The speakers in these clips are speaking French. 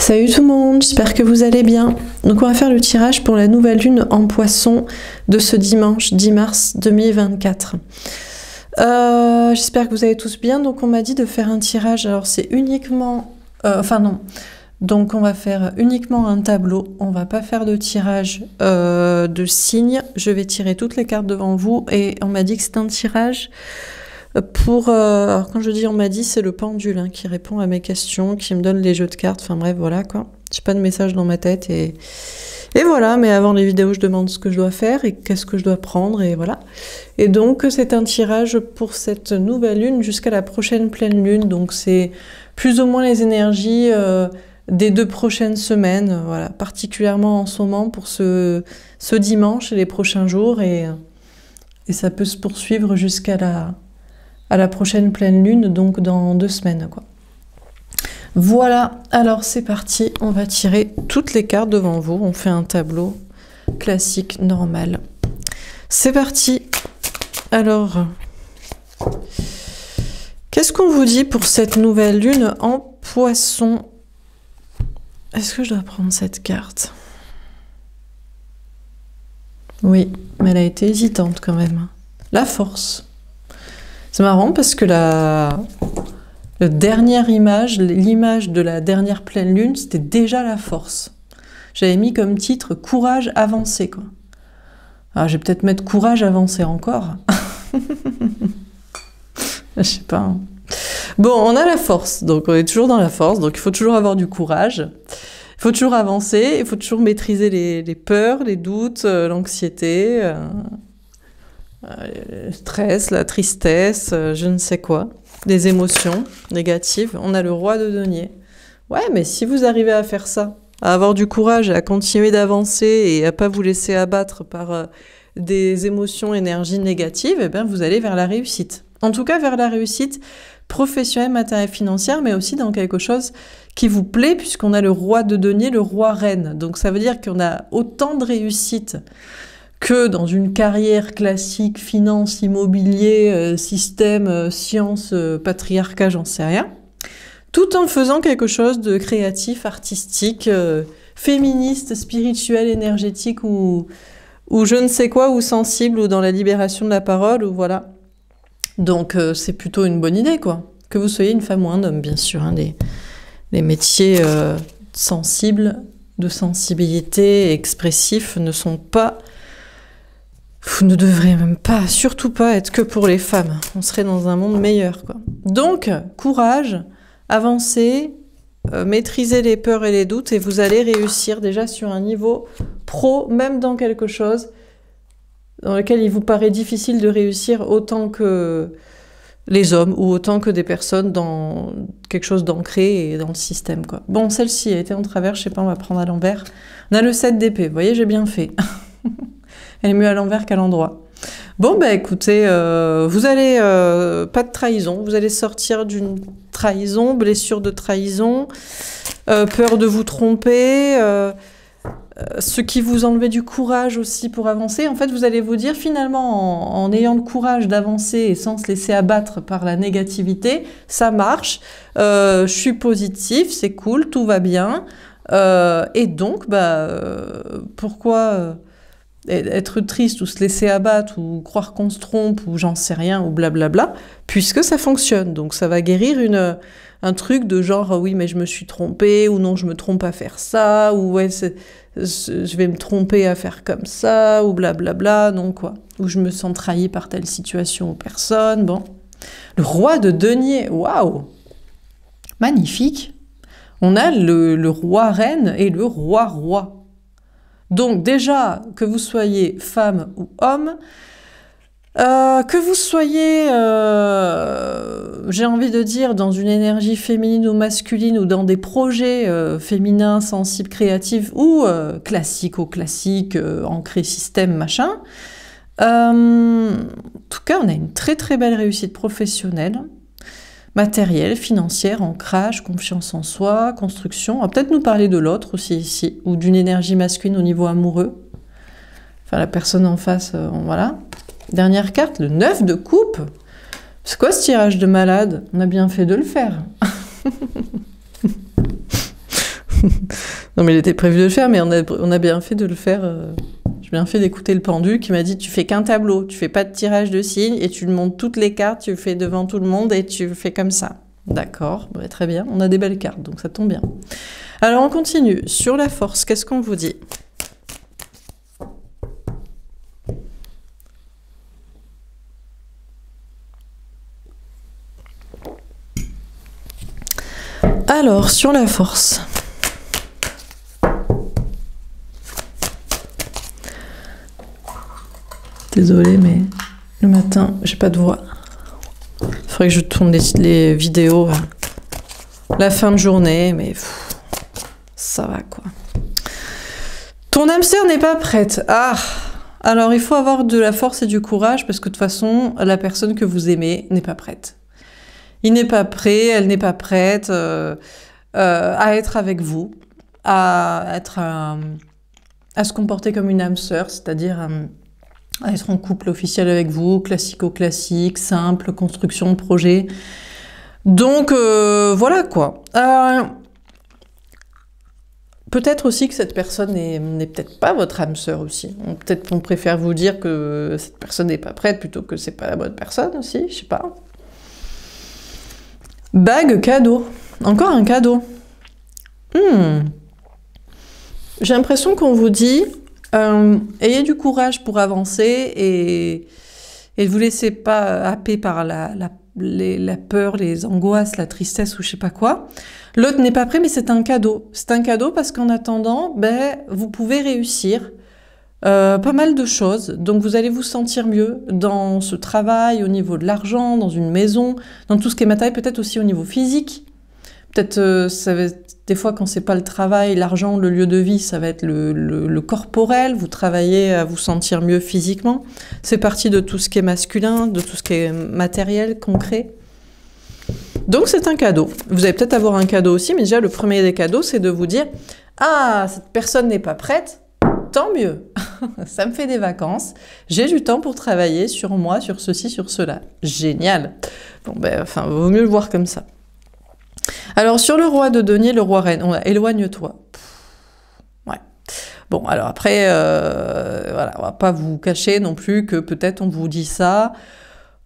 Salut tout le monde, j'espère que vous allez bien. Donc on va faire le tirage pour la nouvelle lune en poisson de ce dimanche 10 mars 2024. J'espère que vous allez tous bien. Donc on m'a dit de faire un tirage, alors c'est uniquement... Donc on va faire uniquement un tableau, on va pas faire de tirage de signes. Je vais tirer toutes les cartes devant vous et on m'a dit que c'est un tirage... alors quand je dis on m'a dit, c'est le pendule hein, qui répond à mes questions, qui me donne les jeux de cartes, enfin bref, voilà quoi. J'ai pas de message dans ma tête et voilà, mais avant les vidéos, je demande ce que je dois faire et qu'est-ce que je dois prendre et voilà. Et donc c'est un tirage pour cette nouvelle lune jusqu'à la prochaine pleine lune, donc c'est plus ou moins les énergies des 2 prochaines semaines, voilà, particulièrement en ce moment pour ce dimanche et les prochains jours et ça peut se poursuivre jusqu'à la prochaine pleine lune, donc dans 2 semaines, quoi. Voilà, alors c'est parti, on va tirer toutes les cartes devant vous, on fait un tableau classique, normal. C'est parti. Alors, qu'est-ce qu'on vous dit pour cette nouvelle lune en poisson? Est-ce que je dois prendre cette carte? Oui, mais elle a été hésitante quand même. La force. C'est marrant parce que la dernière image, l'image de la dernière pleine lune, c'était déjà la force. J'avais mis comme titre « Courage avancé ». Alors, je vais peut-être mettre « Courage avancé » encore. Je sais pas. Hein. Bon, on a la force, donc on est toujours dans la force, donc il faut toujours avoir du courage. Il faut toujours avancer, il faut toujours maîtriser les peurs, les doutes, l'anxiété... le stress, la tristesse, je ne sais quoi, des émotions négatives. On a le roi de denier. Ouais, mais si vous arrivez à faire ça, à avoir du courage, à continuer d'avancer et à pas vous laisser abattre par des émotions, énergies négatives, eh bien vous allez vers la réussite. En tout cas, vers la réussite professionnelle, matérielle, financière, mais aussi dans quelque chose qui vous plaît, puisqu'on a le roi de denier, le roi reine. Donc ça veut dire qu'on a autant de réussite que dans une carrière classique, finance, immobilier, système, science, patriarcat, j'en sais rien, tout en faisant quelque chose de créatif, artistique, féministe, spirituel, énergétique, ou je ne sais quoi, ou sensible, ou dans la libération de la parole, ou voilà. Donc c'est plutôt une bonne idée, quoi. Que vous soyez une femme ou un homme, bien sûr. Hein, les métiers sensibles, de sensibilité, expressifs, ne sont pas... Vous ne devrez même pas, surtout pas, être que pour les femmes. On serait dans un monde meilleur, quoi. Donc, courage, avancez, maîtrisez les peurs et les doutes, et vous allez réussir déjà sur un niveau pro, même dans quelque chose dans lequel il vous paraît difficile de réussir autant que les hommes, ou autant que des personnes dans quelque chose d'ancré et dans le système, quoi. Bon, celle-ci a été en travers, je sais pas, on va prendre à l'envers. On a le 7 d'épée, vous voyez, j'ai bien fait. Elle est mieux à l'envers qu'à l'endroit. Bon, bah écoutez, vous allez... pas de trahison, vous allez sortir d'une trahison, blessure de trahison, peur de vous tromper, ce qui vous enlevait du courage aussi pour avancer. En fait, vous allez vous dire, finalement, en ayant le courage d'avancer et sans se laisser abattre par la négativité, ça marche, je suis positif, c'est cool, tout va bien. Et donc, bah, pourquoi... être triste ou se laisser abattre ou croire qu'on se trompe ou j'en sais rien ou blablabla, puisque ça fonctionne. Donc ça va guérir un truc de genre oui mais je me suis trompée ou non je me trompe à faire ça ou ouais je vais me tromper à faire comme ça ou blablabla, non quoi. Ou je me sens trahi par telle situation ou personne, bon. Le roi de denier, waouh, magnifique. On a le roi reine et le roi roi. Donc déjà, que vous soyez femme ou homme, que vous soyez, j'ai envie de dire, dans une énergie féminine ou masculine, ou dans des projets féminins, sensibles, créatifs, ou classico-classiques, ancrés système, machin, en tout cas, on a une très très belle réussite professionnelle, matérielle, financière, ancrage, confiance en soi, construction. On va peut-être nous parler de l'autre aussi ici, ou d'une énergie masculine au niveau amoureux. Enfin, la personne en face, voilà. Dernière carte, le 9 de coupe. C'est quoi ce tirage de malade? On a bien fait de le faire. Non, mais il était prévu de le faire, mais on a bien fait de le faire. J'ai bien fait d'écouter le pendu qui m'a dit tu fais qu'un tableau, tu fais pas de tirage de signes et tu montes toutes les cartes, tu le fais devant tout le monde et tu fais comme ça. D'accord, bah, très bien, on a des belles cartes, donc ça tombe bien. Alors on continue. Sur la force, qu'est-ce qu'on vous dit? Alors, sur la force. Désolée, mais le matin, j'ai pas de voix. Il faudrait que je tourne les vidéos à la fin de journée, mais ça va quoi. Ton hamster n'est pas prête. Ah, alors il faut avoir de la force et du courage parce que de toute façon, la personne que vous aimez n'est pas prête. Il n'est pas prêt, elle n'est pas prête à être avec vous, à se comporter comme une âme sœur, c'est-à-dire à être en couple officiel avec vous, classico-classique, simple, construction de projet. Donc, voilà quoi. Peut-être aussi que cette personne n'est peut-être pas votre âme sœur aussi. Peut-être qu'on préfère vous dire que cette personne n'est pas prête plutôt que c'est pas la bonne personne aussi, je sais pas. Bague cadeau. Encore un cadeau. J'ai l'impression qu'on vous dit ayez du courage pour avancer et ne vous laissez pas happer par la peur, les angoisses, la tristesse ou je sais pas quoi. L'autre n'est pas prêt, mais c'est un cadeau. C'est un cadeau parce qu'en attendant, ben, vous pouvez réussir pas mal de choses. Donc vous allez vous sentir mieux dans ce travail, au niveau de l'argent, dans une maison, dans tout ce qui est matériel, peut-être aussi au niveau physique. Peut-être, des fois, quand c'est pas le travail, l'argent, le lieu de vie, ça va être le corporel. Vous travaillez à vous sentir mieux physiquement. C'est parti de tout ce qui est masculin, de tout ce qui est matériel, concret. Donc, c'est un cadeau. Vous allez peut-être avoir un cadeau aussi, mais déjà, le premier des cadeaux, c'est de vous dire « Ah, cette personne n'est pas prête, tant mieux. Ça me fait des vacances. J'ai du temps pour travailler sur moi, sur ceci, sur cela. Génial. » Bon, ben, enfin, vaut mieux le voir comme ça. Alors, sur le roi de denier, le roi reine, on a éloigne-toi. Ouais. Bon, alors après, voilà, on va pas vous cacher non plus que peut-être on vous dit ça.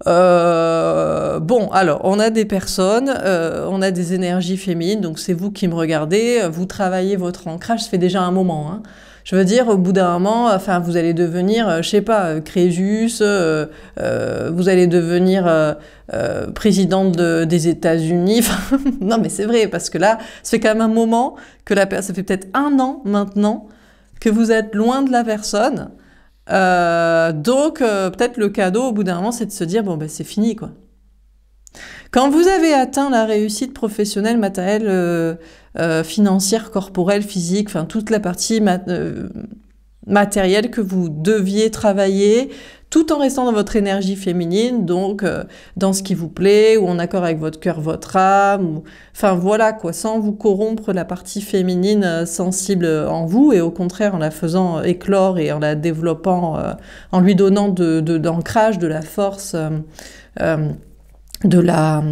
Bon, alors, on a des personnes, on a des énergies féminines, donc c'est vous qui me regardez, vous travaillez votre ancrage, ça fait déjà un moment, hein. Je veux dire, au bout d'un moment, enfin, vous allez devenir, je sais pas, Crésus, vous allez devenir présidente des États-Unis. Non, mais c'est vrai, parce que là, ça fait quand même un moment que ça fait peut-être 1 an maintenant que vous êtes loin de la personne. Donc, peut-être le cadeau, au bout d'un moment, c'est de se dire, bon, ben, c'est fini, quoi. Quand vous avez atteint la réussite professionnelle, matérielle, financière, corporelle, physique, enfin toute la partie matérielle que vous deviez travailler, tout en restant dans votre énergie féminine, donc dans ce qui vous plaît, ou en accord avec votre cœur, votre âme, enfin voilà quoi, sans vous corrompre la partie féminine sensible en vous, et au contraire en la faisant éclore et en la développant, en lui donnant d'ancrage, de la force, de la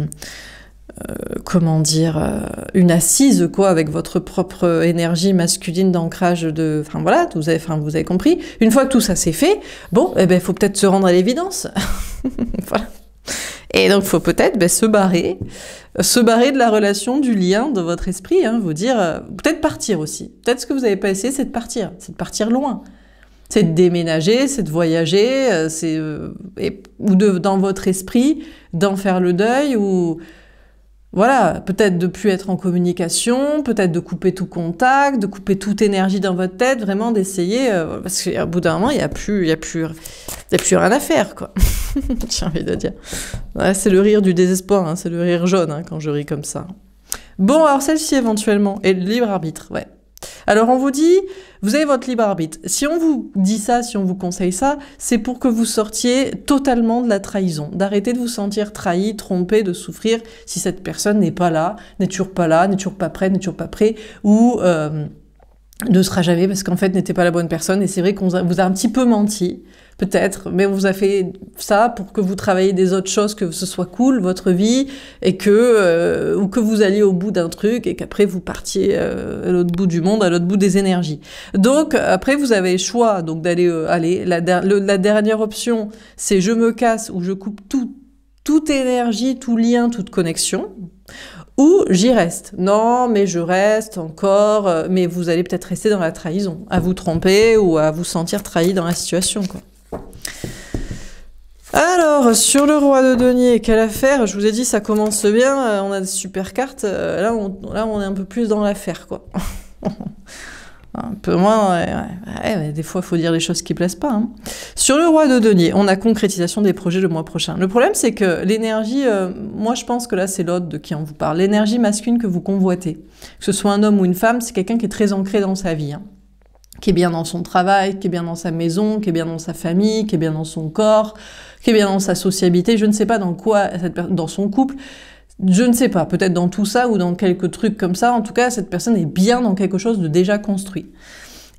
comment dire, une assise quoi, avec votre propre énergie masculine d'ancrage de, enfin voilà, vous avez compris. Une fois que tout ça c'est fait, bon, eh ben faut peut-être se rendre à l'évidence. Voilà. Et donc faut peut-être se barrer de la relation, du lien de votre esprit, hein, vous dire, peut-être partir aussi. Peut-être ce que vous n'avez pas essayé, c'est de partir loin. C'est de déménager, c'est de voyager, ou dans votre esprit, d'en faire le deuil, ou voilà, peut-être de plus être en communication, peut-être de couper tout contact, de couper toute énergie dans votre tête, vraiment d'essayer, parce qu'au bout d'un moment, il y a plus rien à faire, quoi. J'ai envie de dire. Ouais, c'est le rire du désespoir, hein, c'est le rire jaune, hein, quand je ris comme ça. Bon, alors celle-ci éventuellement, et le libre arbitre, ouais. Alors on vous dit, vous avez votre libre arbitre. Si on vous dit ça, si on vous conseille ça, c'est pour que vous sortiez totalement de la trahison, d'arrêter de vous sentir trahi, trompé, de souffrir si cette personne n'est pas là, n'est toujours pas prête, n'est toujours pas prêt, ou ne sera jamais parce qu'en fait n'était pas la bonne personne et c'est vrai qu'on vous a un petit peu menti, peut-être, mais on vous a fait ça pour que vous travailliez des autres choses, que ce soit cool, votre vie, et ou que vous alliez au bout d'un truc et qu'après vous partiez à l'autre bout du monde, à l'autre bout des énergies. Donc après vous avez le choix donc d'aller la dernière option, c'est je me casse ou je coupe toute énergie, tout lien, toute connexion. Ou j'y reste. Non, mais je reste encore. Mais vous allez peut-être rester dans la trahison, à vous tromper ou à vous sentir trahi dans la situation, quoi. Alors, sur le roi de denier, quelle affaire? Je vous ai dit, ça commence bien. On a des super cartes. Là, on est un peu plus dans l'affaire, quoi. Un peu moins, ouais, des fois, il faut dire les choses qui plaisent pas. Hein. Sur le roi de denier, on a concrétisation des projets le mois prochain. Le problème, c'est que l'énergie, moi, je pense que là, c'est l'autre de qui on vous parle. L'énergie masculine que vous convoitez, que ce soit un homme ou une femme, c'est quelqu'un qui est très ancré dans sa vie, hein, qui est bien dans son travail, qui est bien dans sa maison, qui est bien dans sa famille, qui est bien dans son corps, qui est bien dans sa sociabilité. Je ne sais pas dans quoi, dans son couple. Je ne sais pas, peut-être dans tout ça ou dans quelques trucs comme ça. En tout cas, cette personne est bien dans quelque chose de déjà construit.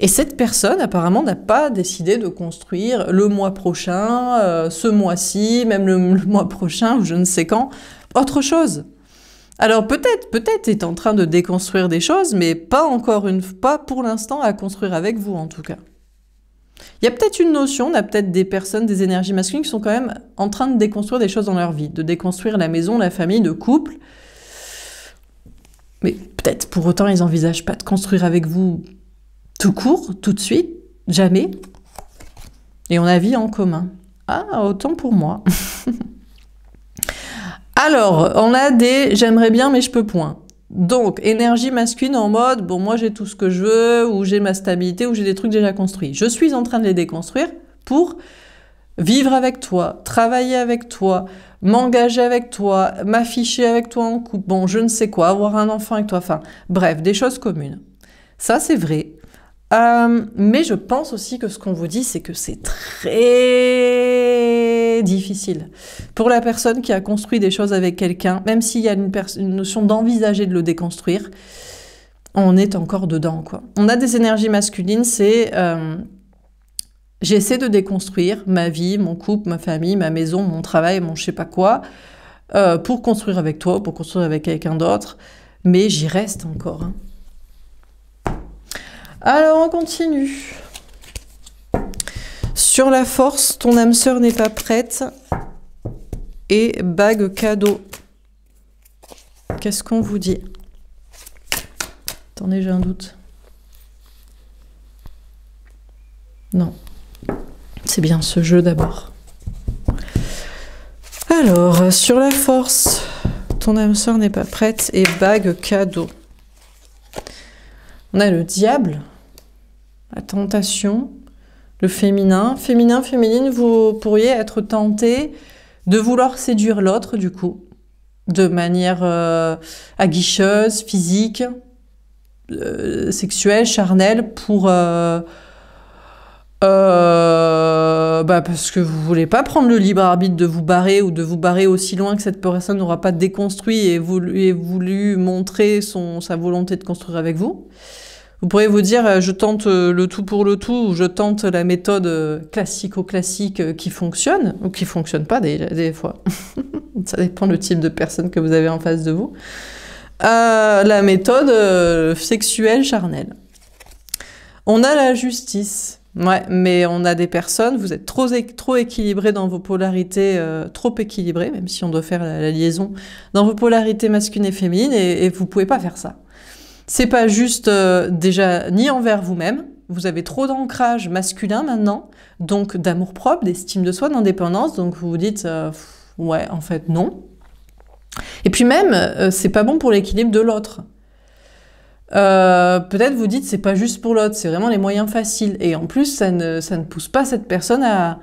Et cette personne, apparemment, n'a pas décidé de construire le mois prochain, ce mois-ci, même le mois prochain, ou je ne sais quand, autre chose. Alors peut-être est en train de déconstruire des choses, mais pas pour l'instant à construire avec vous, en tout cas. Il y a peut-être une notion, on a peut-être des personnes, des énergies masculines qui sont quand même en train de déconstruire des choses dans leur vie, de déconstruire la maison, la famille, le couple. Mais peut-être pour autant, ils n'envisagent pas de construire avec vous tout court, tout de suite, jamais. Et on a vie en commun. Ah, autant pour moi. Alors, on a des « j'aimerais bien mais je peux point ». Donc, énergie masculine en mode, bon, moi j'ai tout ce que je veux, ou j'ai ma stabilité, ou j'ai des trucs déjà construits. Je suis en train de les déconstruire pour vivre avec toi, travailler avec toi, m'engager avec toi, m'afficher avec toi en couple, bon, je ne sais quoi, avoir un enfant avec toi, enfin, bref, des choses communes. Ça, c'est vrai. Mais je pense aussi que ce qu'on vous dit, c'est que c'est très difficile. Pour la personne qui a construit des choses avec quelqu'un, même s'il y a une notion d'envisager de le déconstruire, on est encore dedans, quoi. On a des énergies masculines, c'est j'essaie de déconstruire ma vie, mon couple, ma famille, ma maison, mon travail, mon je sais pas quoi, pour construire avec toi, pour construire avec quelqu'un d'autre, mais j'y reste encore, hein. Alors, on continue. Sur la force, ton âme sœur n'est pas prête. Et bague cadeau. Qu'est-ce qu'on vous dit? Attendez, j'ai un doute. Non. C'est bien ce jeu d'abord. Alors, sur la force, ton âme sœur n'est pas prête. Et bague cadeau. On a le diable. La tentation, le féminin. Féminin, féminine, vous pourriez être tenté de vouloir séduire l'autre, du coup, de manière aguicheuse, physique, sexuelle, charnelle, parce que vous voulez pas prendre le libre arbitre de vous barrer ou de vous barrer aussi loin que cette personne n'aura pas déconstruit et voulu montrer sa volonté de construire avec vous. Vous pourriez vous dire, je tente le tout pour le tout, ou je tente la méthode classico-classique qui fonctionne, ou qui fonctionne pas des fois. Ça dépend du type de personne que vous avez en face de vous. La méthode sexuelle charnelle. On a la justice. Ouais, mais on a des personnes, vous êtes trop équilibrés dans vos polarités, trop équilibrés, même si on doit faire la liaison, dans vos polarités masculines et féminines, et vous pouvez pas faire ça. C'est pas juste déjà ni envers vous-même, vous avez trop d'ancrage masculin maintenant, donc d'amour-propre, d'estime de soi, d'indépendance, donc vous vous dites ouais, en fait non. Et puis même, c'est pas bon pour l'équilibre de l'autre. Peut-être vous dites c'est pas juste pour l'autre, c'est vraiment les moyens faciles. Et en plus, ça ne pousse pas cette personne à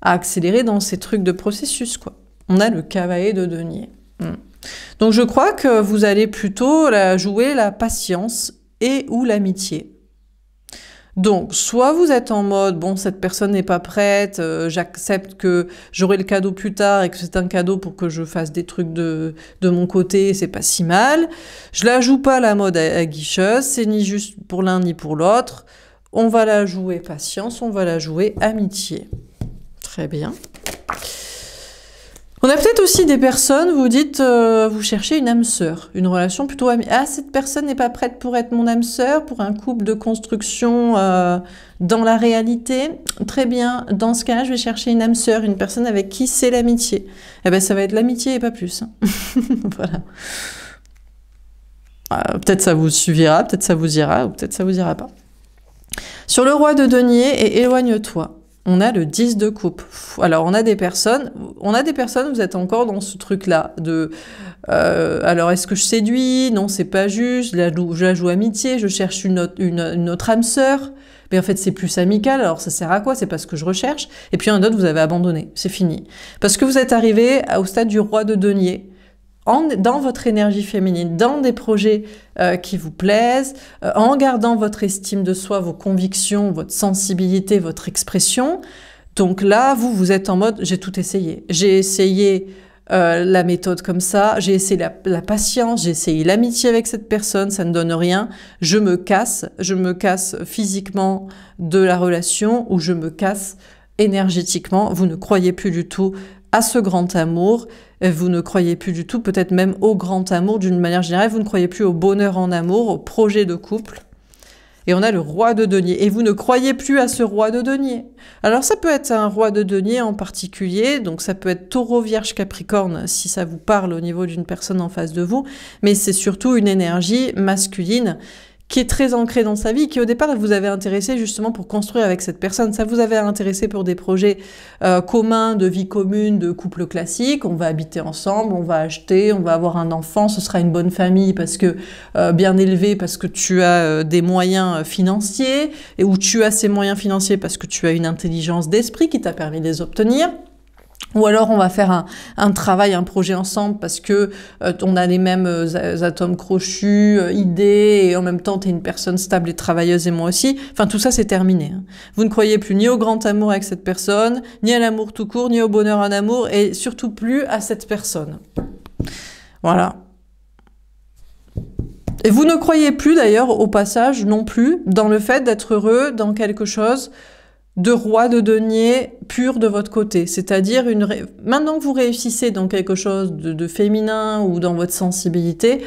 accélérer dans ces trucs de processus, quoi. On a le cavalier de denier. Donc je crois que vous allez plutôt jouer la patience et ou l'amitié. Donc, soit vous êtes en mode, bon, cette personne n'est pas prête, j'accepte que j'aurai le cadeau plus tard et que c'est un cadeau pour que je fasse des trucs de mon côté, c'est pas si mal. Je la joue pas la mode aguicheuse, c'est ni juste pour l'un ni pour l'autre. On va la jouer patience, on va la jouer amitié. Très bien. On a peut-être aussi des personnes, vous dites, vous cherchez une âme sœur, une relation plutôt amie. Ah, cette personne n'est pas prête pour être mon âme sœur, pour un couple de construction dans la réalité. Très bien, dans ce cas-là, je vais chercher une âme sœur, une personne avec qui c'est l'amitié. Eh ben, ça va être l'amitié et pas plus. Hein. Voilà. Peut-être ça vous suffira, peut-être ça vous ira, ou peut-être ça vous ira pas. Sur le roi de denier et éloigne-toi. On a le 10 de coupe. Alors, on a des personnes, vous êtes encore dans ce truc-là de alors, est-ce que je séduis? Non, c'est pas juste, je la joue amitié, je cherche une autre âme sœur. Mais en fait, c'est plus amical, alors ça sert à quoi? C'est pas ce que je recherche. Et puis, un autre, vous avez abandonné, c'est fini. Parce que vous êtes arrivé au stade du roi de denier. Dans votre énergie féminine, dans des projets qui vous plaisent, en gardant votre estime de soi, vos convictions, votre sensibilité, votre expression. Donc là, vous êtes en mode, j'ai tout essayé. J'ai essayé la méthode comme ça, j'ai essayé la patience, j'ai essayé l'amitié avec cette personne, ça ne donne rien. Je me casse physiquement de la relation ou je me casse énergétiquement. Vous ne croyez plus du tout à ce grand amour, vous ne croyez plus du tout, peut-être même au grand amour d'une manière générale, vous ne croyez plus au bonheur en amour, au projet de couple. Et on a le roi de denier. Et vous ne croyez plus à ce roi de denier. Alors ça peut être un roi de denier en particulier, donc ça peut être taureau, vierge, capricorne, si ça vous parle au niveau d'une personne en face de vous, mais c'est surtout une énergie masculine qui est très ancrée dans sa vie, qui au départ vous avez intéressé justement pour construire avec cette personne. Ça vous avait intéressé pour des projets communs, de vie commune, de couple classique. On va habiter ensemble, on va acheter, on va avoir un enfant, ce sera une bonne famille parce que bien élevée, parce que tu as des moyens financiers, et où tu as ces moyens financiers parce que tu as une intelligence d'esprit qui t'a permis de les obtenir. Ou alors on va faire un travail, un projet ensemble parce que on a les mêmes atomes crochus, idées, et en même temps t'es une personne stable et travailleuse et moi aussi. Enfin tout ça c'est terminé. Hein. Vous ne croyez plus ni au grand amour avec cette personne, ni à l'amour tout court, ni au bonheur en amour, et surtout plus à cette personne. Voilà. Et vous ne croyez plus d'ailleurs au passage non plus dans le fait d'être heureux dans quelque chose de roi de denier pur de votre côté. C'est-à-dire, maintenant que vous réussissez dans quelque chose de féminin ou dans votre sensibilité,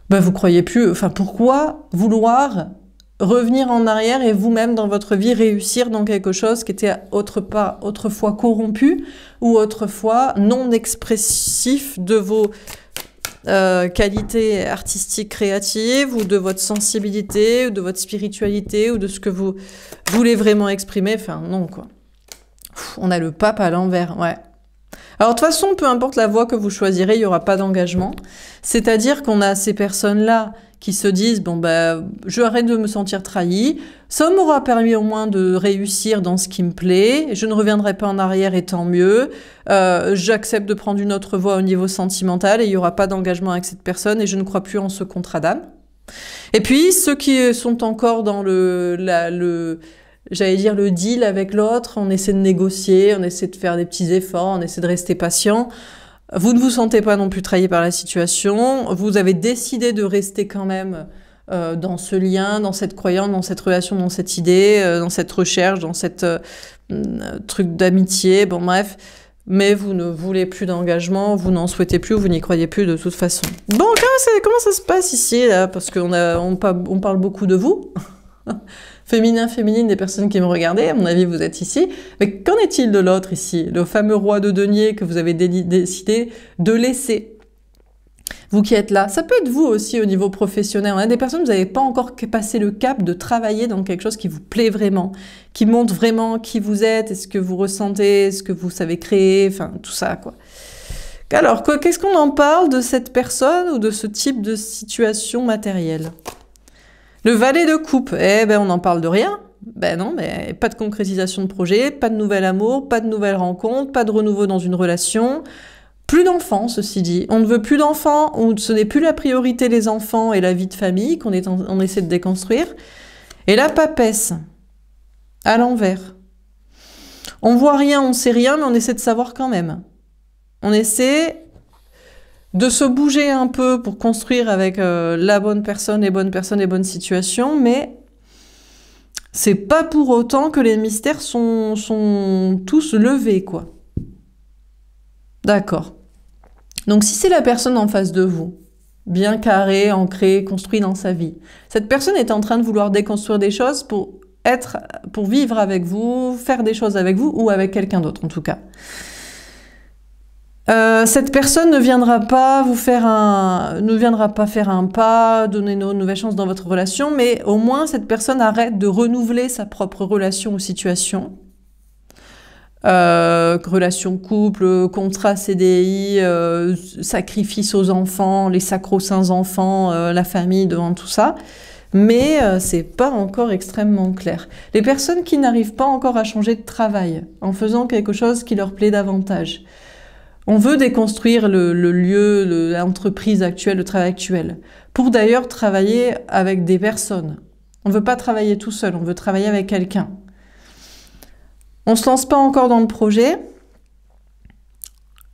ben vous croyez plus... Enfin, pourquoi vouloir revenir en arrière et vous-même dans votre vie réussir dans quelque chose qui était autrefois corrompu ou autrefois non expressif de vos qualité artistique créative ou de votre sensibilité ou de votre spiritualité ou de ce que vous voulez vraiment exprimer. Enfin non quoi. On a le pape à l'envers, ouais. Alors de toute façon, peu importe la voie que vous choisirez, il n'y aura pas d'engagement. C'est-à-dire qu'on a ces personnes-là qui se disent « Bon, ben, je arrête de me sentir trahie. Ça m'aura permis au moins de réussir dans ce qui me plaît. Je ne reviendrai pas en arrière et tant mieux. J'accepte de prendre une autre voie au niveau sentimental et il n'y aura pas d'engagement avec cette personne et je ne crois plus en ce contrat d'âme. » Et puis, ceux qui sont encore dans j'allais dire le deal avec l'autre, on essaie de négocier, on essaie de faire des petits efforts, on essaie de rester patient. Vous ne vous sentez pas non plus trahi par la situation, vous avez décidé de rester quand même dans ce lien, dans cette croyance, dans cette relation, dans cette idée, dans cette recherche, dans cette truc d'amitié, bon bref, mais vous ne voulez plus d'engagement, vous n'en souhaitez plus, vous n'y croyez plus de toute façon. Bon, comment ça se passe ici, là? Parce on parle beaucoup de vous. Féminin, féminine, des personnes qui me regardaient, à mon avis vous êtes ici, mais qu'en est-il de l'autre ici, le fameux roi de denier que vous avez décidé de laisser? Vous qui êtes là, ça peut être vous aussi au niveau professionnel, on a des personnes, vous n'avez pas encore passé le cap de travailler dans quelque chose qui vous plaît vraiment, qui montre vraiment qui vous êtes, est-ce que vous ressentez, est-ce que vous savez créer, enfin tout ça quoi. Alors, qu'est-ce qu'on en parle de cette personne ou de ce type de situation matérielle? Le valet de coupe, eh ben on n'en parle de rien. Ben non, mais pas de concrétisation de projet, pas de nouvel amour, pas de nouvelles rencontres, pas de renouveau dans une relation, plus d'enfants, ceci dit. On ne veut plus d'enfants, ce n'est plus la priorité les enfants et la vie de famille qu'on essaie de déconstruire. Et la papesse, à l'envers. On voit rien, on sait rien, mais on essaie de savoir quand même. On essaie de se bouger un peu pour construire avec la bonne personne, les bonnes situations, mais c'est pas pour autant que les mystères sont tous levés, quoi. D'accord. Donc si c'est la personne en face de vous, bien carré, ancré, construit dans sa vie, cette personne est en train de vouloir déconstruire des choses pour vivre avec vous, faire des choses avec vous ou avec quelqu'un d'autre en tout cas. Cette personne ne viendra pas faire un pas, donner une nouvelle chance dans votre relation, mais au moins cette personne arrête de renouveler sa propre relation ou situation. Relation couple, contrat CDI, sacrifice aux enfants, les sacro-saints enfants, la famille devant tout ça. Mais c'est pas encore extrêmement clair. Les personnes qui n'arrivent pas encore à changer de travail en faisant quelque chose qui leur plaît davantage. On veut déconstruire le lieu, l'entreprise actuelle, le travail actuel, pour d'ailleurs travailler avec des personnes. On ne veut pas travailler tout seul, on veut travailler avec quelqu'un. On ne se lance pas encore dans le projet,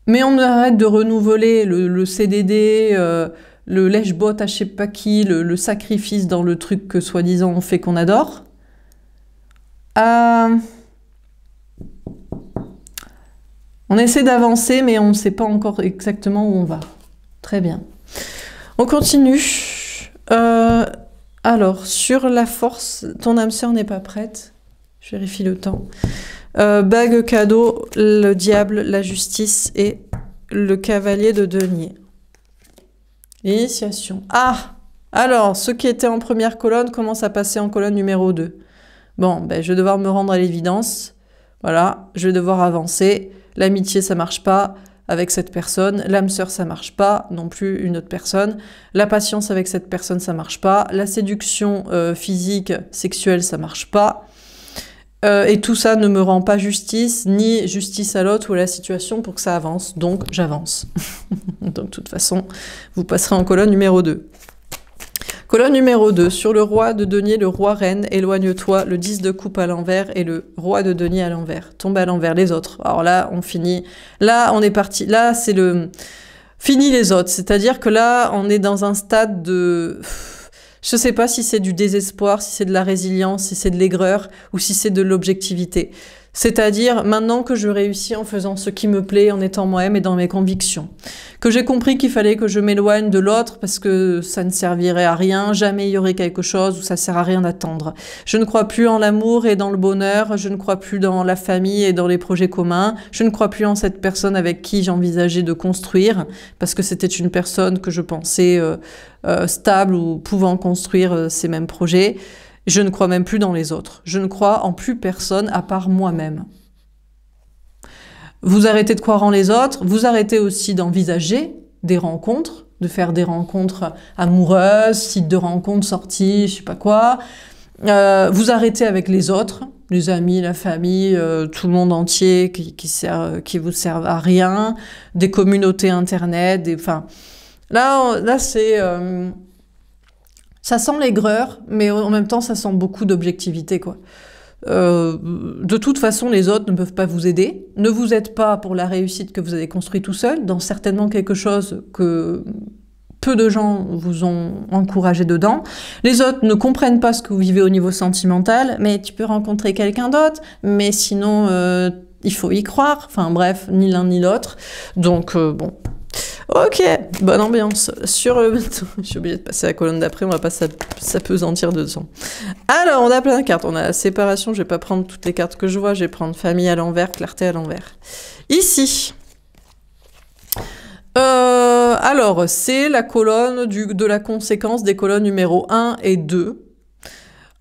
mais on arrête de renouveler le CDD, le lèche-botte à je sais pas qui, le sacrifice dans le truc que soi-disant on fait qu'on adore. On essaie d'avancer, mais on ne sait pas encore exactement où on va. Très bien. On continue. Alors, sur la force, ton âme sœur n'est pas prête. Je vérifie le temps. Bague cadeau, le diable, la justice et le cavalier de denier. Initiation. Ah! Alors, ceux qui étaient en première colonne commencent à passer en colonne numéro 2. Bon, ben, je vais devoir me rendre à l'évidence. Voilà, je vais devoir avancer. L'amitié, ça marche pas avec cette personne. L'âme sœur, ça marche pas non plus une autre personne. La patience avec cette personne, ça marche pas. La séduction physique, sexuelle, ça marche pas. Et tout ça ne me rend pas justice, ni justice à l'autre ou à la situation pour que ça avance. Donc, j'avance. Donc, de toute façon, vous passerez en colonne numéro 2. Colonne numéro 2, sur le roi de denier, le roi reine, éloigne-toi, le 10 de coupe à l'envers et le roi de denier à l'envers. Tombe à l'envers, les autres. Alors là, on finit. Là, on est parti. Là, c'est le... Fini les autres. C'est-à-dire que là, on est dans un stade de... Je sais pas si c'est du désespoir, si c'est de la résilience, si c'est de l'aigreur ou si c'est de l'objectivité. C'est-à-dire, maintenant que je réussis en faisant ce qui me plaît, en étant moi-même et dans mes convictions, que j'ai compris qu'il fallait que je m'éloigne de l'autre parce que ça ne servirait à rien, jamais il y aurait quelque chose où ça sert à rien d'attendre. Je ne crois plus en l'amour et dans le bonheur, je ne crois plus dans la famille et dans les projets communs, je ne crois plus en cette personne avec qui j'envisageais de construire parce que c'était une personne que je pensais stable ou pouvant construire ces mêmes projets. Je ne crois même plus dans les autres. Je ne crois en plus personne à part moi-même. Vous arrêtez de croire en les autres, vous arrêtez aussi d'envisager des rencontres, de faire des rencontres amoureuses, sites de rencontres, sorties, je sais pas quoi. Vous arrêtez avec les autres, les amis, la famille, tout le monde entier qui vous servent à rien, des communautés internet, enfin... Là c'est... ça sent l'aigreur, mais en même temps, ça sent beaucoup d'objectivité, quoi. De toute façon, les autres ne peuvent pas vous aider. Ne vous aident pas pour la réussite que vous avez construite tout seul, dans certainement quelque chose que peu de gens vous ont encouragé dedans. Les autres ne comprennent pas ce que vous vivez au niveau sentimental, mais tu peux rencontrer quelqu'un d'autre, mais sinon, il faut y croire. Enfin bref, ni l'un ni l'autre. Donc, bon... Ok, bonne ambiance. Sur le... Je suis obligée de passer à la colonne d'après, on va pas s'apesantir dedans. Alors, on a plein de cartes. On a la séparation, je vais pas prendre toutes les cartes que je vois, je vais prendre famille à l'envers, clarté à l'envers. Ici. Alors, c'est la colonne de la conséquence des colonnes numéro 1 et 2.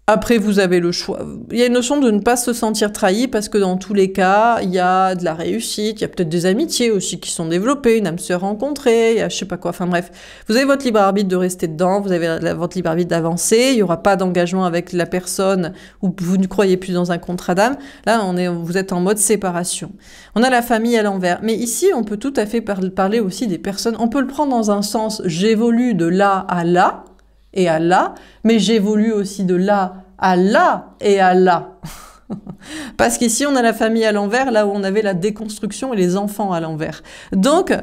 Après, vous avez le choix. Il y a une notion de ne pas se sentir trahi parce que dans tous les cas, il y a de la réussite, il y a peut-être des amitiés aussi qui sont développées, une âme sœur rencontrée, il y a je sais pas quoi. Enfin bref, vous avez votre libre arbitre de rester dedans, vous avez votre libre arbitre d'avancer, il n'y aura pas d'engagement avec la personne où vous ne croyez plus dans un contrat d'âme. Là, vous êtes en mode séparation. On a la famille à l'envers. Mais ici, on peut tout à fait parler aussi des personnes. On peut le prendre dans un sens, j'évolue de là à là, et à là, mais j'évolue aussi de là à là et à là. Parce qu'ici, on a la famille à l'envers, là où on avait la déconstruction et les enfants à l'envers. Donc,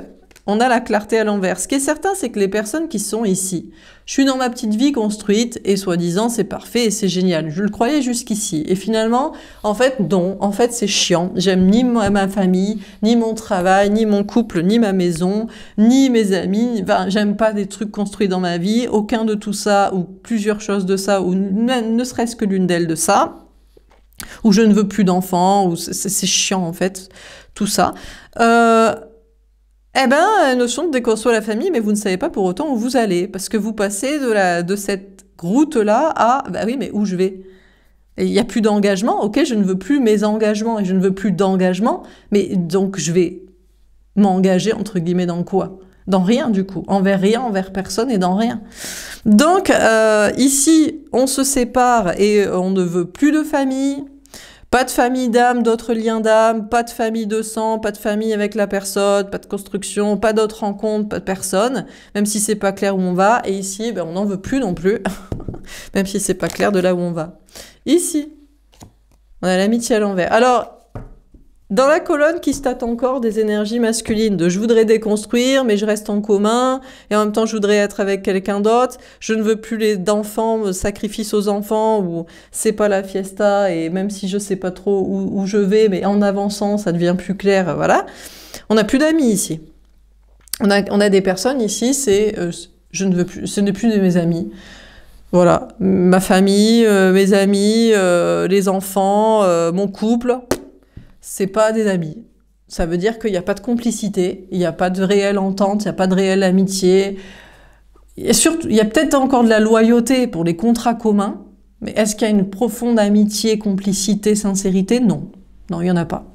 on a la clarté à l'envers. Ce qui est certain, c'est que les personnes qui sont ici, je suis dans ma petite vie construite et soi-disant c'est parfait et c'est génial. Je le croyais jusqu'ici. Et finalement, en fait, non. En fait, c'est chiant. J'aime ni ma famille, ni mon travail, ni mon couple, ni ma maison, ni mes amis. Enfin, j'aime pas des trucs construits dans ma vie. Aucun de tout ça, ou plusieurs choses de ça, ou ne serait-ce que l'une d'elles de ça. Ou je ne veux plus d'enfants, ou c'est chiant en fait, tout ça. Eh ben, notion de déconstruire la famille, mais vous ne savez pas pour autant où vous allez, parce que vous passez de cette route-là à, bah oui, mais où je vais? Et il n'y a plus d'engagement, ok, je ne veux plus mes engagements, et je ne veux plus d'engagement, mais donc je vais m'engager, entre guillemets, dans quoi? Dans rien, du coup. Envers rien, envers personne et dans rien. Donc, ici, on se sépare et on ne veut plus de famille. Pas de famille d'âme, d'autres liens d'âme, pas de famille de sang, pas de famille avec la personne, pas de construction, pas d'autres rencontres, pas de personne, même si c'est pas clair où on va. Et ici, ben, on n'en veut plus non plus, même si c'est pas clair de là où on va. Ici, on a l'amitié à l'envers. Alors, dans la colonne qui se tâte encore des énergies masculines, de je voudrais déconstruire, mais je reste en commun, et en même temps je voudrais être avec quelqu'un d'autre, je ne veux plus les d'enfants, sacrifice aux enfants, ou c'est pas la fiesta, et même si je sais pas trop où je vais, mais en avançant ça devient plus clair, voilà. On n'a plus d'amis ici. On a des personnes ici, c'est je ne veux plus, ce n'est plus de mes amis. Voilà, ma famille, mes amis, les enfants, mon couple. C'est pas des amis. Ça veut dire qu'il n'y a pas de complicité, il n'y a pas de réelle entente, il n'y a pas de réelle amitié. Et surtout, il y a peut-être encore de la loyauté pour les contrats communs, mais est-ce qu'il y a une profonde amitié, sincérité? Non. Non, il n'y en a pas.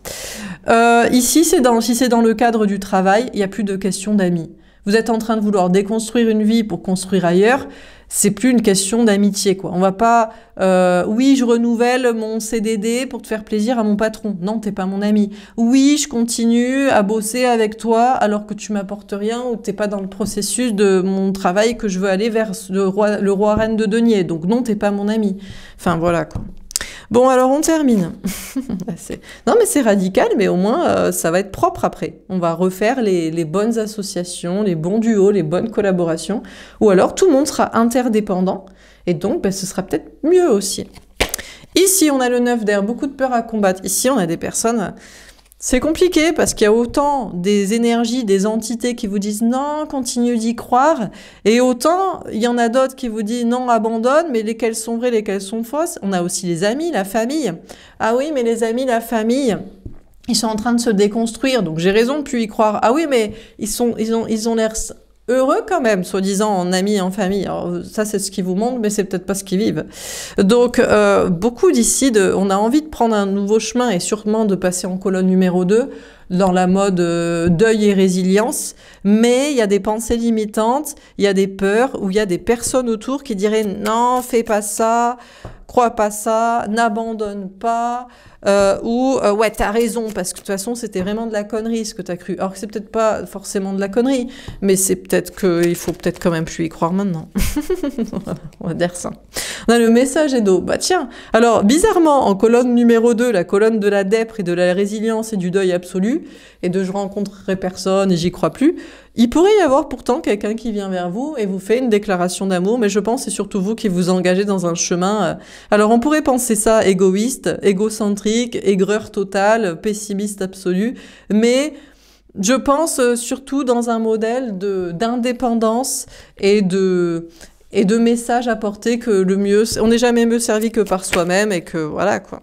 Ici, si c'est dans le cadre du travail, il n'y a plus de question d'amis. Vous êtes en train de vouloir déconstruire une vie pour construire ailleurs, c'est plus une question d'amitié, quoi. On va pas, oui, je renouvelle mon CDD pour te faire plaisir à mon patron. Non, t'es pas mon ami. Oui, je continue à bosser avec toi alors que tu m'apportes rien ou t'es pas dans le processus de mon travail que je veux aller vers le roi reine de denier. Donc non, t'es pas mon ami. Enfin, voilà, quoi. Bon, alors on termine. Non, mais c'est radical, mais au moins, ça va être propre après. On va refaire les bonnes associations, les bons duos, les bonnes collaborations. Ou alors, tout le monde sera interdépendant. Et donc, ben, ce sera peut-être mieux aussi. Ici, on a le 9 d'air, beaucoup de peur à combattre. Ici, on a des personnes... C'est compliqué parce qu'il y a autant des énergies, des entités qui vous disent non, continue d'y croire, et autant il y en a d'autres qui vous disent non, abandonne, mais lesquelles sont vraies, lesquelles sont fausses. On a aussi les amis, la famille. Ah oui, mais les amis, la famille, ils sont en train de se déconstruire, donc j'ai raison de plus y croire. Ah oui, mais ils ont l'air heureux quand même, soi-disant en amis, en famille. Alors, ça, c'est ce qu'ils vous montrent, mais c'est peut-être pas ce qu'ils vivent. Donc, beaucoup d'ici, on a envie de prendre un nouveau chemin et sûrement de passer en colonne numéro 2 dans la mode deuil et résilience, mais il y a des pensées limitantes, il y a des peurs, ou il y a des personnes autour qui diraient non, fais pas ça, crois pas ça, n'abandonne pas, ouais, t'as raison, parce que de toute façon, c'était vraiment de la connerie ce que t'as cru. Alors que c'est peut-être pas forcément de la connerie, mais c'est peut-être qu'il faut peut-être quand même plus y croire maintenant. On va dire ça. On a le message Edo. Bah tiens, alors bizarrement, en colonne numéro 2, la colonne de la dépre et de la résilience et du deuil absolu, et de je rencontrerai personne et j'y crois plus, il pourrait y avoir pourtant quelqu'un qui vient vers vous et vous fait une déclaration d'amour, mais je pense que c'est surtout vous qui vous engagez dans un chemin. Alors on pourrait penser ça égoïste, égocentrique, aigreur totale, pessimiste absolu, mais je pense surtout dans un modèle d'indépendance et de messages à porter que le mieux, on n'est jamais mieux servi que par soi-même et que voilà quoi.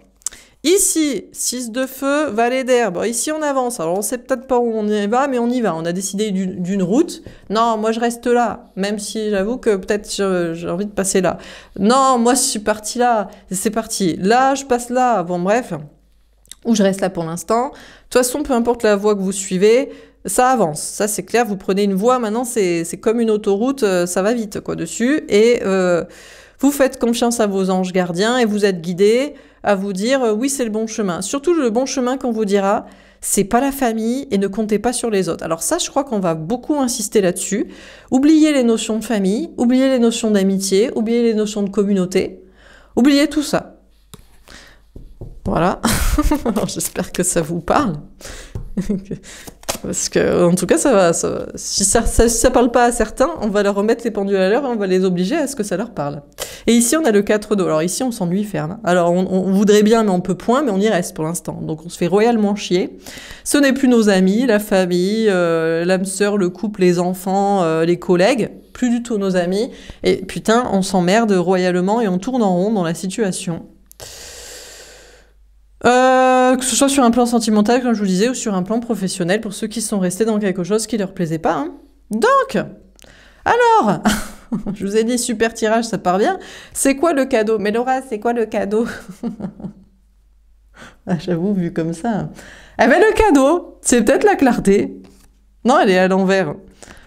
Ici, 6 de feu, valet d'air. Bon, ici, on avance. Alors, on sait peut-être pas où on y va, mais on y va. On a décidé d'une route. Non, moi, je reste là. Même si j'avoue que peut-être j'ai envie de passer là. Non, moi, je suis parti là. C'est parti. Là, je passe là. Bon, bref. Ou je reste là pour l'instant. De toute façon, peu importe la voie que vous suivez, ça avance. Ça, c'est clair. Vous prenez une voie. Maintenant, c'est comme une autoroute. Ça va vite, quoi, dessus. Et vous faites confiance à vos anges gardiens et vous êtes guidés à vous dire oui, c'est le bon chemin. Surtout le bon chemin qu'on vous dira, c'est pas la famille et ne comptez pas sur les autres. Alors ça, je crois qu'on va beaucoup insister là-dessus. Oubliez les notions de famille, oubliez les notions d'amitié, oubliez les notions de communauté, oubliez tout ça. Voilà. Alors, j'espère que ça vous parle. Parce que, en tout cas, si ça parle pas à certains, on va leur remettre les pendules à l'heure et on va les obliger à ce que ça leur parle. Et ici, on a le 4 d'eau. Alors ici, on s'ennuie ferme. Alors, on voudrait bien, mais on peut point, mais on y reste pour l'instant. Donc, on se fait royalement chier. Ce n'est plus nos amis, la famille, l'âme sœur, le couple, les enfants, les collègues. Plus du tout nos amis. Et putain, on s'emmerde royalement et on tourne en rond dans la situation. Que ce soit sur un plan sentimental, comme je vous disais, ou sur un plan professionnel, pour ceux qui sont restés dans quelque chose qui leur plaisait pas. Hein. Donc, alors, je vous ai dit, super tirage, ça part bien. C'est quoi le cadeau? Mais Laura, c'est quoi le cadeau? Ah, j'avoue, vu comme ça. Eh ben, le cadeau, c'est peut-être la clarté. Non, elle est à l'envers.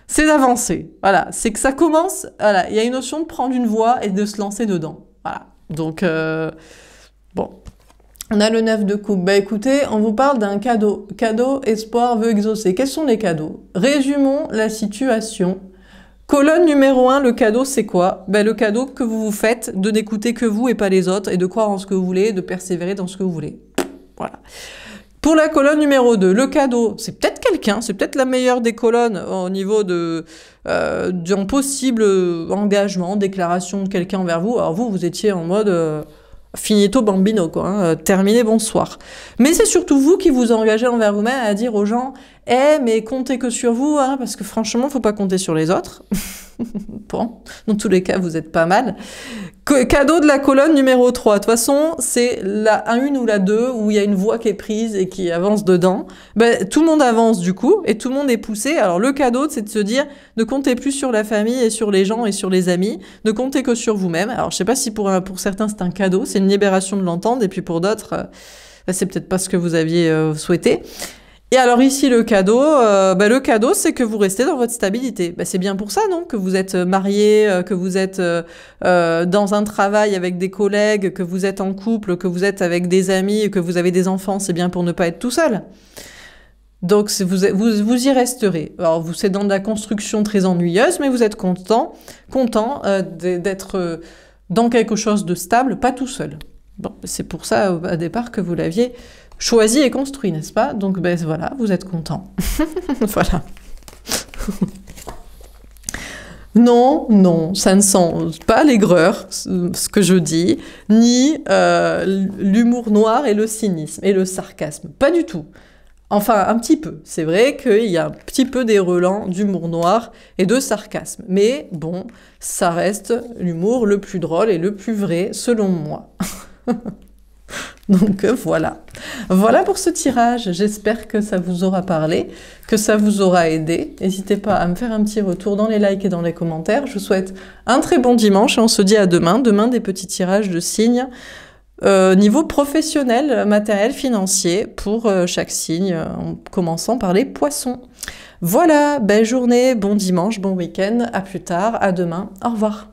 C'est d'avancer. Voilà, c'est que ça commence. Voilà, il y a une notion de prendre une voie et de se lancer dedans. Voilà. Donc, bon. On a le 9 de coupe. Bah écoutez, on vous parle d'un cadeau. Cadeau, espoir, vœu exaucé. Quels sont les cadeaux? Résumons la situation. Colonne numéro 1, le cadeau, c'est quoi? Bah, le cadeau que vous vous faites de n'écouter que vous et pas les autres, et de croire en ce que vous voulez, de persévérer dans ce que vous voulez. Voilà. Pour la colonne numéro 2, le cadeau, c'est peut-être quelqu'un, c'est peut-être la meilleure des colonnes au niveau d'un possible engagement, déclaration de quelqu'un envers vous. Alors vous étiez en mode... finito bambino, quoi, hein, terminé, bonsoir. Mais c'est surtout vous qui vous engagez envers vous-même à dire aux gens « Eh, mais comptez que sur vous, hein, parce que franchement, faut pas compter sur les autres. » Bon, dans tous les cas, vous êtes pas mal. Cadeau de la colonne numéro 3. De toute façon, c'est la 1 ou la 2 où il y a une voie qui est prise et qui avance dedans. Ben, tout le monde avance du coup et tout le monde est poussé. Alors le cadeau, c'est de se dire ne comptez plus sur la famille et sur les gens et sur les amis, ne comptez que sur vous-même. Alors je sais pas si pour certains c'est un cadeau, c'est une libération de l'entendre et puis pour d'autres, c'est peut-être pas ce que vous aviez souhaité. Et alors ici, le cadeau, c'est que vous restez dans votre stabilité. C'est bien pour ça, non? Que vous êtes marié, que vous êtes dans un travail avec des collègues, que vous êtes en couple, que vous êtes avec des amis, que vous avez des enfants, c'est bien pour ne pas être tout seul. Donc vous y resterez. Alors c'est dans de la construction très ennuyeuse, mais vous êtes content d'être dans quelque chose de stable, pas tout seul. Bon, c'est pour ça au départ que vous l'aviez choisi et construit, n'est-ce pas? Donc voilà, vous êtes content. Voilà. Non, ça ne sent pas l'aigreur, ce que je dis, ni l'humour noir et le cynisme et le sarcasme. Pas du tout. Enfin, un petit peu. C'est vrai qu'il y a un petit peu des relents d'humour noir et de sarcasme. Mais bon, ça reste l'humour le plus drôle et le plus vrai, selon moi. Donc voilà. Voilà pour ce tirage. J'espère que ça vous aura parlé, que ça vous aura aidé. N'hésitez pas à me faire un petit retour dans les likes et dans les commentaires. Je vous souhaite un très bon dimanche et on se dit à demain. Demain, des petits tirages de signes niveau professionnel, matériel, financier pour chaque signe, en commençant par les poissons. Voilà, belle journée, bon dimanche, bon week-end, à plus tard, à demain, au revoir.